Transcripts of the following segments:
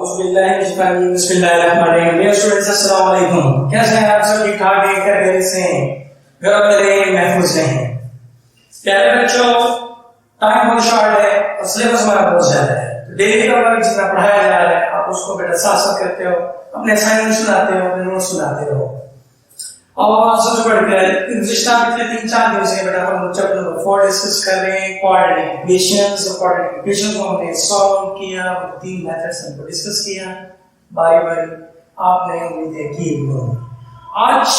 बिस्मिल्लाहिर्रहमानिर्रहीम। Dear students, अस्सलाम वालेकुम। कैसे हैं आप सब? ठीक ठाक हैं? खैरियत से हैं? घर में रहें, महफूज रहें। प्यारे बच्चों, टाइम बहुत शॉर्ट है और सिलेबस हमारा बहुत ज्यादा है। तो डेली का वर्क जितना पढ़ाया जा रहा है आप उसको बेटा साथ साथ करते हो, अपने असाइनमेंट सुनाते हो, अपने नोट्स सुनाते रहो। और सबसे बढ़कर गुज़िश्ता पिछले 3-4 दिन से बेटा हम चैप्टर नंबर 4 डिस्कस कर रहे हैं, कोऑर्डिनेट इक्वेशंस। और कोऑर्डिनेट इक्वेशन को हमने सॉल्व किया, 3 मेथड्स हमको डिस्कस किया बारी बारी। आपने उम्मीद की आज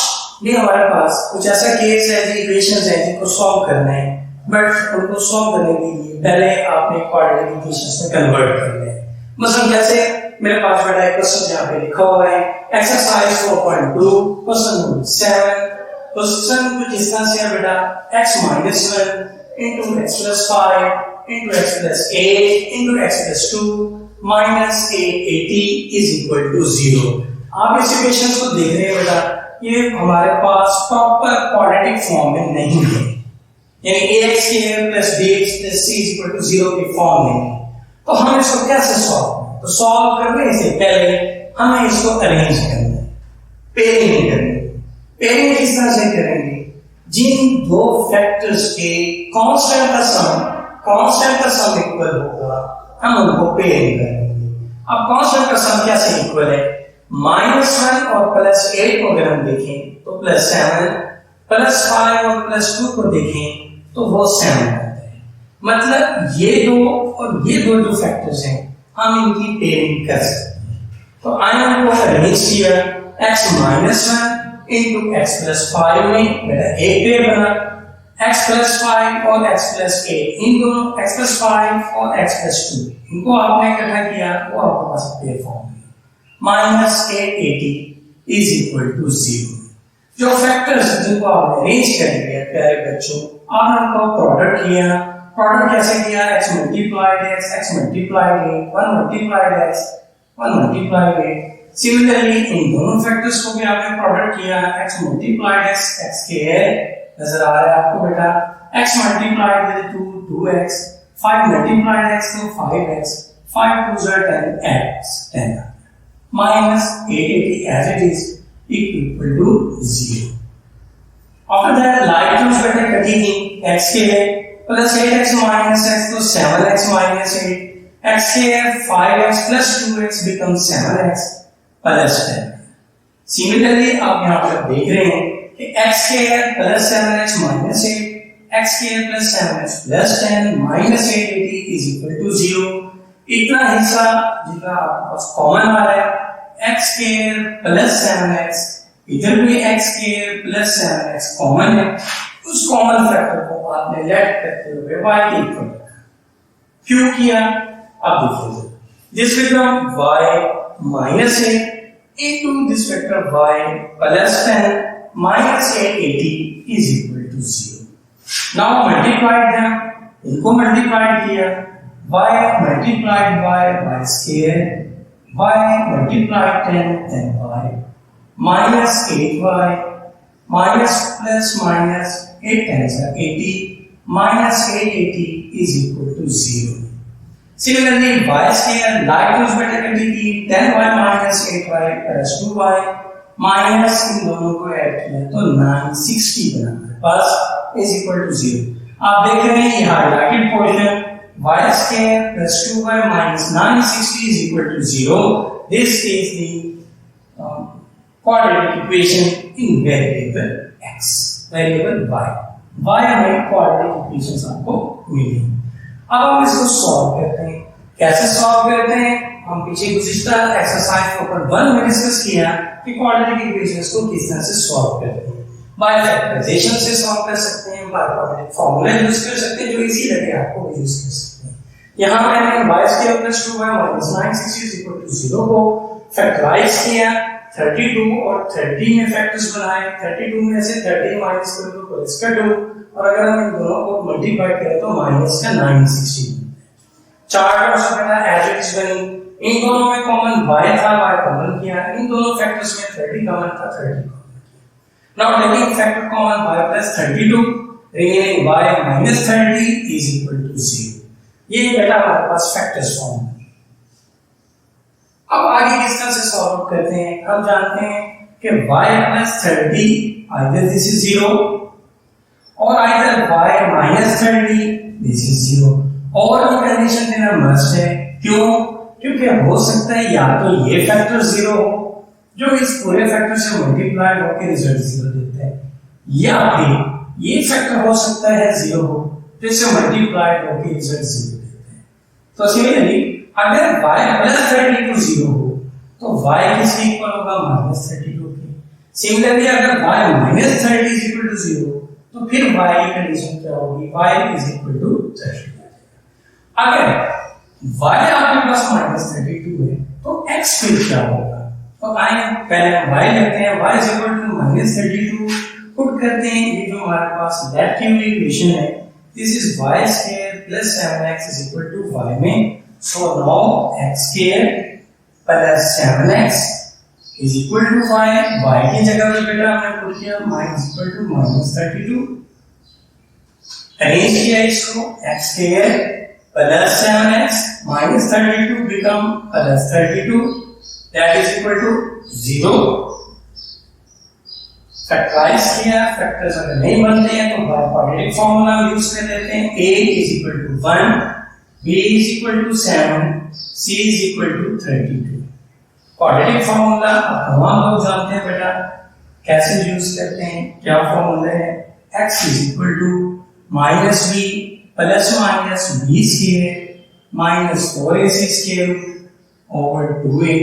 भी हमारे पास कुछ ऐसा केस है, जो इक्वेशंस है जिनको सॉल्व करना है, बट उनको सॉल्व करने के लिए पहले आपने कोऑर्डिनेट इक्वेशंस में कन्वर्ट करना है। मतलब जैसे मेरे पास बेटा एक क्वेश्चन यहाँ पे लिखा हुआ है, एक्सरसाइज 4.2 क्वेश्चन नंबर 7। क्वेश्चन कुछ इस तरह से है बेटा, x - 1 into x + 5 into x + 8 into x + 2 minus 880 is equal to 0। आप इस इक्वेशंस को देख रहे हैं बेटा, ये हमारे पास प्रॉपर क्वाड्रेटिक फॉर्म में नहीं है, यानी ax square plus bx plus c is equal to 0 की फॉर्म में है। तो हम इसको कैसे सॉल्व करें? तो सॉल्व करने से पहले हमें इसको अरेंज करना है, पेयरिंग करनी है। पेयरिंग किस तरह से करेंगे? जिन दो फैक्टर्स के कांस्टेंट का सम इक्वल होगा, हम उनको पेयरिंग करेंगे। अब कांस्टेंट का सम कैसे इक्वल है? -1 और +8 को अगर हम देखें तो +7, +5 और +2 को देखें तो वो 7 बनता है। मतलब ये दो और ये दो जो फैक्टर्स हैं, हम इनकी पेयरिंग कर सकते हैं। तो आई एम को अरेंज किया, x - 1 into x + 5 में बेटा एक पेयर बना, x + 5 और x + 8, इन दोनों x + 5 और x + 2 इनको आपने इकट्ठा किया, वो आपके पास पेयर फॉर्म है। -880 is equal to 0। जो फैक्टर्स जिनको आपने अरेंज कर लिया प्यारे बच्चों, आपने उनका प्रोडक्ट किया। प्रोडक्ट कैसे किया? x multiplied x, x multiplied a, 1 multiplied x, 1 multiplied a। Similarly in दोनों फैक्टर्स को भी आपने प्रोडक्ट किया, x multiplied x, x square नजर आ रहा है आपको बेटा, x multiplied with 2x, 5 multiplied x तो 5x, 5 2s are 10x, 10 -880 as it is equal to 0। After that like terms better continuing, x square plus 8x minus x तो 7x minus 8, x square 5x plus 2x becomes 7x plus 10। Similarly आप यहाँ पर देख रहे हैं कि x square plus 7x minus 8, x square plus 7x plus 10 minus 880 is equal to 0। इतना हिस्सा जितना आपके पास कॉमन आ रहा है, x square plus 7x, इधर भी x square plus 7x common है, उस कॉमन फैक्टर को आपने लेट करते हुए y के इक्वल रखा। क्यों किया? अब देखिए, this Vikram y minus 8 into this vector y plus 10 minus 880 is equal to 0। Now multiplied them, इनको मल्टीप्लाइड किया, y multiplied by y square, y multiplied 10 then y minus 8y minus plus minus 8 times 80 minus 880 is equal to 0। Similarly, y square like those better quantity 10y minus 8y plus 2y minus इन दोनों को add किया तो 960 बना हमारे पास is equal to 0। आप देख रहे हैं ये highlighted portion y square plus 2y minus 960 is equal to 0। This is the quadratic equation in variable x, variable y हमें quadratic equations आपको मिली। अब हम इसको सॉल्व करते हैं। कैसे सॉल्व करते हैं? हम पीछे गुज़िश्ता एक्सरसाइज 4.1 में डिस्कस किया कि क्वाड्रेटिक इक्वेशंस को किस तरह से सॉल्व करते हैं। बाय फैक्टराइजेशन से सॉल्व कर सकते हैं, बाय क्वाड्रेटिक फार्मूला यूज कर सकते हैं, जो इजी लगे आपको यूज कर सकते हैं। यहाँ मैंने y square plus 2y minus 960 is equal to 0 को फैक्टराइज किया, 32 और 30 में फैक्टर्स बनाए, 32 में से 30 माइनस कर दो तो इसका 2, और अगर हम इन दोनों को मल्टीप्लाई करें तो माइनस का 960। चार टर्म्स बेटा एज इट इज बनी, इन दोनों में कॉमन y था, y कॉमन किया, इन दोनों फैक्टर्स में 30 कॉमन था, 30 कॉमन किया। Now taking factor common y plus 32 remaining y minus 30 is equal to 0। ये बेटा हमारे पास फैक्टर्स फॉर्म है। अब आगे किस तरह से सॉल्व करते हैं, हम जानते हैं कि y plus 30 either this is 0 और either y minus 30 this is 0 और ये कंडीशन देना मस्ट है। क्यों? क्योंकि हो सकता है या तो ये फैक्टर 0 हो जो इस पूरे फैक्टर से मल्टीप्लाई होकर रिजल्ट 0 देता है, या फिर ये फैक्टर हो सकता है 0 हो तो इससे मल्टीप्लाई होकर रिजल्ट 0 देता है। तो सिमिलरली अगर y plus 32 0 हो तो y किसके इक्वल होगा, minus 32 के। सिमिलरली अगर y minus 30 is equal to 0 तो फिर y की कंडीशन क्या होगी, y is equal to 30। अगर y आपके पास minus 32 है तो x फिर क्या होगा, तो आइए पहले y लेते हैं, y is equal to minus 32 put करते हैं। ये जो हमारे पास लेफ्ट हैंड इक्वेशन है, this is y square plus 7x is equal to y में, so now x square plus 7x is equal to y की जगह पे बेटा हमने पुट किया is equal to minus 32, arrange किया इसको, x square plus 7x minus 32 become plus 32 that is equal to 0, factorise किया, फैक्टर्स अगर नहीं बनते हैं तो क्वाड्रेटिक फार्मूला यूज कर लेते हैं, a is equal to 1, b is equal to 7, c is equal to 32। Quadratic formula आप तमाम लोग जानते हैं बेटा, कैसे यूज करते हैं, क्या फार्मूला है, x is equal to minus b plus minus b square minus 4ac square over 2a।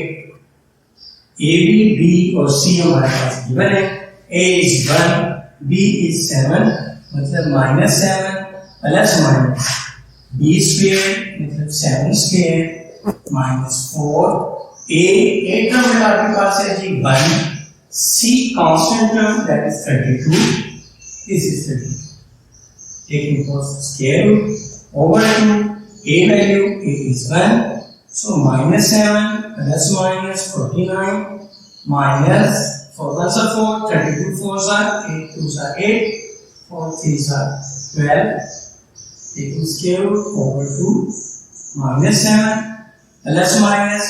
a b और c हमारे पास गिवन है, a is 1, b is 7 मतलब minus 7 plus minus b square मतलब 7 square minus 4, a टर्म आपके पास है जी 1, c constant term that is 32, this is 32, taking first square root over 2, a value a is 1, so minus 7 plus minus 49 minus 4 1s are 4, 32 4s are 8 2s are 8, 4 3s are 12, taking square root over 2 minus 7 plus minus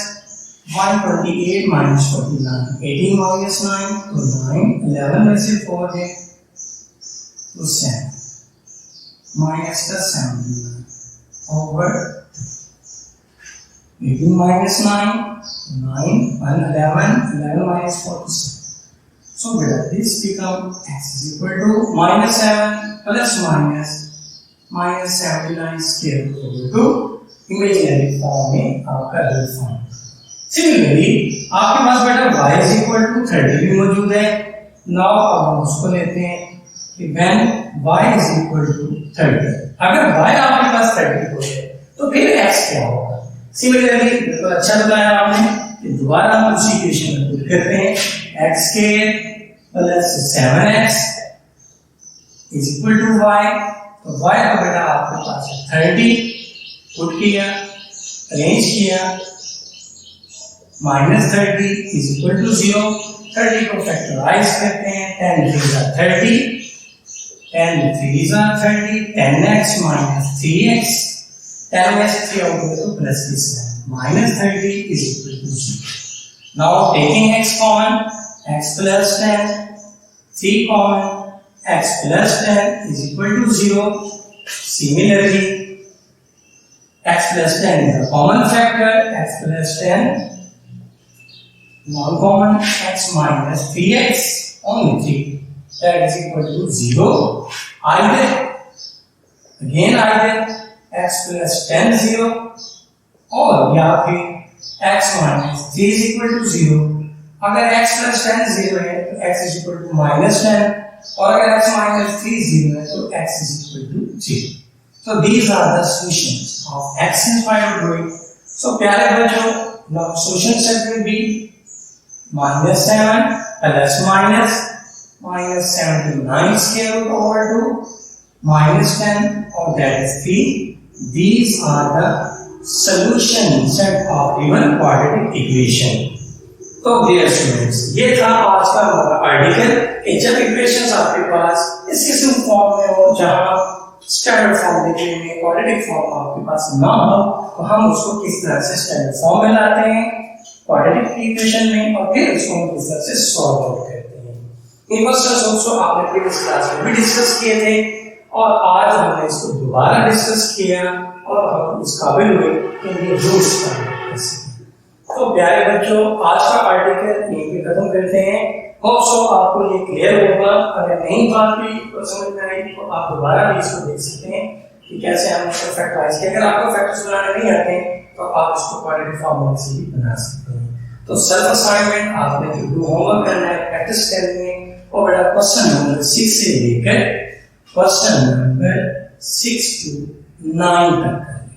128 minus 49, 18 minus 9 तो 9, 11 में से 4 है तो 7 minus the 79 over 18 minus 9, 9, 1, 11, 11 minus 4 to 7. So this becomes x is equal to minus 7 plus minus 79 square over 2 imaginary form में आपका real form. Similarly आपके पास बेटा y is equal to 30 भी मौजूद है। नाउ अब हम उसको लेते हैं कि when y is equal to 30, अगर y आपके पास 30 हो जाए तो फिर x क्या होगा। सिमिलरली बिल्कुल अच्छा बताया आपने कि दोबारा हम उसी इक्वेशन में पुट करते हैं, x square plus 7x is equal to y, तो y का बेटा आपके पास है 30, पुट किया, अरेंज किया, minus 30 is equal to 0, 30 को फैक्टराइज करते हैं, 10 3s are 30, 10 3s are 30, 10x minus 3x, 10 में से 3 आउट हुआ तो प्लस की sign, minus 30 is equal to 0। Now taking x common, x plus 10, 3 common, x plus 10 is equal to 0. Similarly, x plus 10 is a common factor, x plus 10 non-common, x minus 3x only 3, that is equal to 0. Either x plus 10 0 और या फिर x minus 3 is equal to 0। अगर x plus 10 0 है तो x is equal to minus 10 और अगर x minus 3 0 है तो x is equal to 0। So these are the solutions of x inspired drawing। So प्यारे बच्चों, now solution set will be minus 7 plus minus 79 square root over 2 minus 10 or that is 3। These are the solution set of given quadratic equation। तो dear students, ये था आज का हमारा article कि जब इक्वेशंस आपके पास इस किस्म फॉर्म में हो जहां स्टैंडर्ड फॉर्म देखने में क्वाड्रेटिक फॉर्म आपके पास ना हो तो हम उसको किस तरह से स्टैंडर्ड फॉर्म में लाते हैं क्वाड्रेटिक इक्वेशन में और फिर उसको हम इस तरह से सॉल्व आउट करते हैं। इन क्वेश्चंस आल्सो आपने प्रीवियस क्लास में भी डिस्कस किए थे और आज हमने इसको दोबारा डिस्कस किया और हम इस काबिल हुए कि ये रूट्स का तो प्यारे बच्चों आज का आर्टिकल यहीं पे खत्म करते हैं। होप सो आपको ये क्लियर होगा। अगर नहीं बात भी समझ में आई तो आप दोबारा भी इसको देख सकते हैं कि कैसे हम इसको फैक्टराइज किया। अगर आपको फैक्टर्स बनाने नहीं आते तो आप इसको क्वाड्रेटिक फॉर्मूला से भी बना सकते हैं। तो सेल्फ असाइनमेंट आपने जो होमवर्क करना है, प्रैक्टिस करनी है और बेटा क्वेश्चन नंबर 6 से लेकर क्वेश्चन नंबर 6 to 9 तक करें।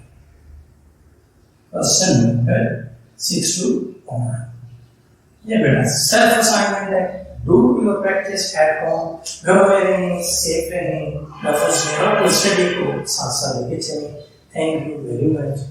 क्वेश्चन नंबर 6 to 9 ये बेटा सेल्फ असाइनमेंट है। Do your practice at home. घरों में रहें, सेफ रहें, नफस में और स्टडी को साथ साथ लेके चलें। Thank you very much.